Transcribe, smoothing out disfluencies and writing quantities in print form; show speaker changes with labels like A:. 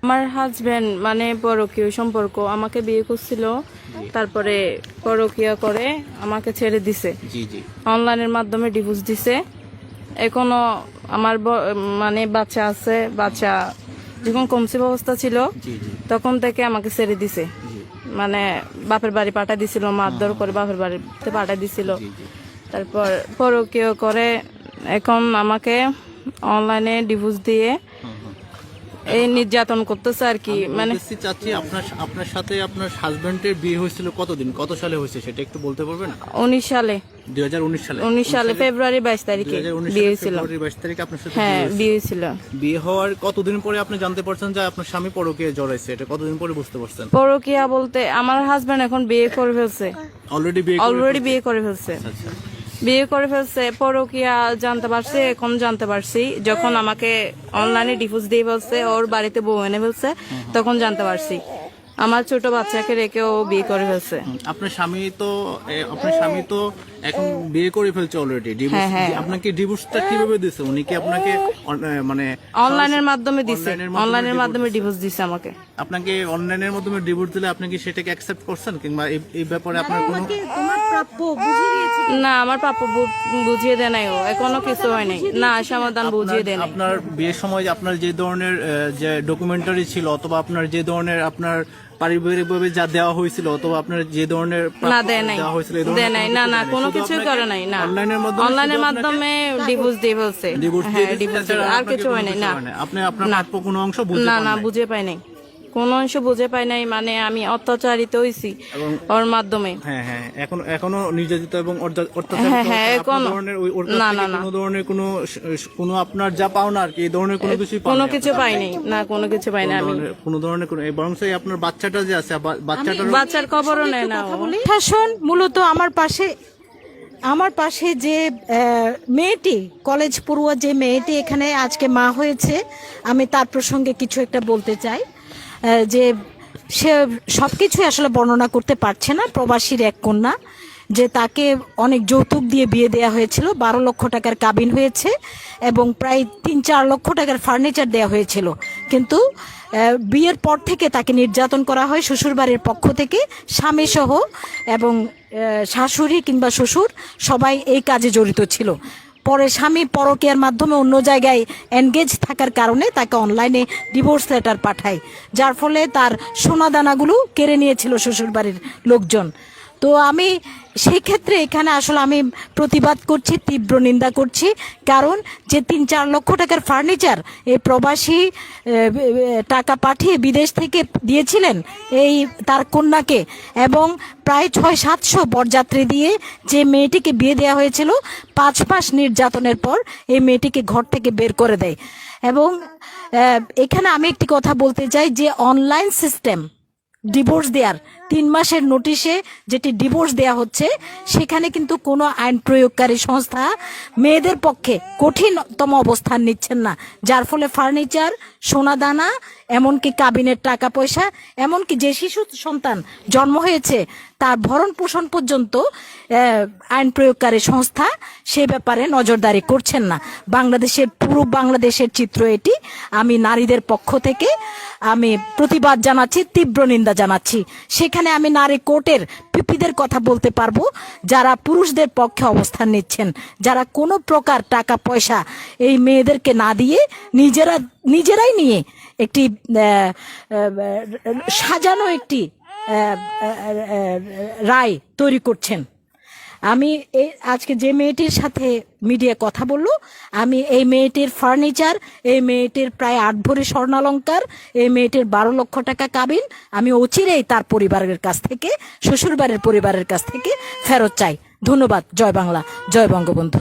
A: আমার হাজবেন্ড মানে পরকীয় সম্পর্ক, আমাকে বিয়ে করছিল, তারপরে পরকীয়া করে আমাকে ছেড়ে দিছে। অনলাইনের মাধ্যমে ডিভোর্স দিছে। এখনো আমার মানে বাচ্চা আছে, বাচ্চা যখন কমসিভ অবস্থা ছিল তখন থেকে আমাকে ছেড়ে দিছে। মানে বাপের বাড়ি পাঠা দিছিল, মারধর করে বাপের বাড়িতে পাঠা দিছিল। তারপর পরকীয় করে এখন আমাকে অনলাইনে ডিভোর্স দিয়ে এই নির্যাতন করতেছে আর কি। মানে
B: চাচ্ছি আপনার সাথে আপনার হাজবেন্ডের বিয়ে হয়েছিল কতদিন, কত সালে হয়েছে সেটা একটু বলতে পারবেন?
A: 19 সালে।
B: 2019
A: সালে ফেব্রুয়ারি 22 তারিখে বিয়ে হয়েছিল।
B: ফেব্রুয়ারি 22 তারিখে আপনার সাথে
A: বিয়ে হয়েছিল।
B: বিয়ে হওয়ার কতদিন পরে আপনি জানতে পারছেন যে আপনার স্বামী পরকীয়ায় জড়াইছে? এটা কতদিন পরে বুঝতে পারছেন?
A: পরকীয়া বলতে আমার হাজবেন্ড এখন বিয়ে করে ফেলছে।
B: অলরেডি বিয়ে করে ফেলছে। আচ্ছা,
A: বিয়ে করে ফেলছে। পরকীয়া জানতে পারছি, এখন জানতে পারছি যখন আমাকে অনলাইনে ডিভোর্স দিয়ে ফেলছে, ওর বাড়িতে বউ এনে ফেলছে, তখন জানতে পারছি। আমার ছোট বাচ্চাকে রেখে ও বিয়ে করে ফেলছে।
B: আপনার স্বামী তো এখন বিয়ে করে ফেলছে অলরেডি। আপনাকে ডিভোর্সটা কিভাবে দিছে? উনি কি আপনাকে মানে
A: অনলাইনের মাধ্যমে দিছে? অনলাইনের মাধ্যমে ডিভোর্স দিছে আমাকে।
B: আপনাকে অনলাইনের মাধ্যমে ডিভোর্স দিলে আপনি কি সেটাকে অ্যাকসেপ্ট করছেন, কিংবা এই ব্যাপারে আপনার কোনো
A: না? আমার প্রাপ্য বুঝিয়ে দেয় নাই, ও এখনো কিছু হয় নাই। না, সমাধান বুঝিয়ে দেয় নাই।
B: আপনার বিয়ের সময় আপনার যে ধরনের যে ডকুমেন্টারি ছিল, অথবা আপনার যে ধরনের আপনার পারিবারিকভাবে যা দেওয়া হয়েছিল, অথবা আপনার যে ধরনের
A: না দেয় নাই, না কোনো কিছু করে নাই। না, অনলাইনের মাধ্যমে ডিভোর্স দিয়ে ফেলছে। আর কিছু হয় নাই। না,
B: আপনি আপনার প্রাপ্য কোনো অংশ
A: না বুঝে পাই নাই, কোন অংশ বুঝে পাই নাই। মানে আমি অত্যাচারিত হয়েছি ওর মাধ্যমে।
B: এখনো নির্যাতিত এবং কোনো আপনার যা পাওনা আর কি, এই ধরনের কোনো কিছু
A: পাই নাই। না, কোনো কিছু পাই না আমি।
B: কোনো ধরনের বরং আপনার বাচ্চাটা যে আছে,
A: বাচ্চার খবরও নেয় না।
C: শাসন মূলত আমার পাশে যে মেয়েটি, কলেজ পড়ুয়া যে মেয়েটি এখানে আজকে মা হয়েছে, আমি তার প্রসঙ্গে কিছু একটা বলতে চাই। যে সে সবকিছু আসলে বর্ণনা করতে পারছে না। প্রবাসীর এক কন্যা, যে তাকে অনেক যৌতুক দিয়ে বিয়ে দেওয়া হয়েছিল, 12 লক্ষ টাকার কাবিন হয়েছে এবং প্রায় 3-4 লক্ষ টাকার ফার্নিচার দেওয়া হয়েছিল। কিন্তু বিয়ের পর থেকে তাকে নির্যাতন করা হয় শ্বশুরবাড়ির পক্ষ থেকে, স্বামী সহ, এবং শাশুড়ি কিংবা শ্বশুর সবাই এই কাজে জড়িত ছিল। পরে স্বামী পরকীয়ার মাধ্যমে অন্য জায়গায় এনগেজ থাকার কারণে তাকে অনলাইনে ডিভোর্স লেটার পাঠায়, যার ফলে তার সোনাদানাগুলো কেড়ে নিয়েছিল শ্বশুরবাড়ির লোকজন। তো আমি সেই ক্ষেত্রে এখানে আসলে আমি প্রতিবাদ করছি, তীব্র নিন্দা করছি। কারণ যে 3-4 লক্ষ টাকার ফার্নিচার এই প্রবাসী টাকা পাঠিয়ে বিদেশ থেকে দিয়েছিলেন এই তার কন্যাকে, এবং প্রায় 600-700 বরযাত্রী দিয়ে যে মেয়েটিকে বিয়ে দেওয়া হয়েছিল, 5 মাস নির্যাতনের পর এই মেয়েটিকে ঘর থেকে বের করে দেয়। এবং এখানে আমি একটি কথা বলতে চাই যে অনলাইন সিস্টেম ডিভোর্স দেওয়ার 3 মাসের নোটিশে যেটি ডিভোর্স দেয়া হচ্ছে, সেখানে কিন্তু কোনো আইন প্রয়োগকারী সংস্থা মেয়েদের পক্ষে কঠিনতম অবস্থান নিচ্ছেন না, যার ফলে ফার্নিচার, সোনাদানা, এমনকি কাবিনের টাকা পয়সা, এমনকি যে শিশু সন্তান জন্ম হয়েছে তার ভরণ পোষণ পর্যন্ত আইন প্রয়োগকারী সংস্থা সে ব্যাপারে নজরদারি করছেন না। পুরো বাংলাদেশের চিত্র এটি। আমি নারীদের পক্ষ থেকে আমি প্রতিবাদ জানাচ্ছি, তীব্র নিন্দা জানাচ্ছি। সেখানে আমি নারী কোর্টের পিপিদের কথা বলতে পারবো, যারা পুরুষদের পক্ষে অবস্থান নিচ্ছেন, যারা কোনো প্রকার টাকা পয়সা এই মেয়েদেরকে না দিয়ে নিজেরাই নিয়ে একটি সাজানো একটি রায় তৈরি করছেন। আমি আজকে যে মেয়েটির সাথে মিডিয়া কথা বললো, আমি এই মেয়েটির ফার্নিচার, এই মেয়েটির প্রায় 8 ভরি স্বর্ণালঙ্কার, এই মেয়েটির 12 লক্ষ টাকা কাবিন আমি অচিরেই তার পরিবারের কাছ থেকে, শ্বশুরবাড়ির পরিবারের কাছ থেকে ফেরত চাই। ধন্যবাদ। জয় বাংলা, জয় বঙ্গবন্ধু।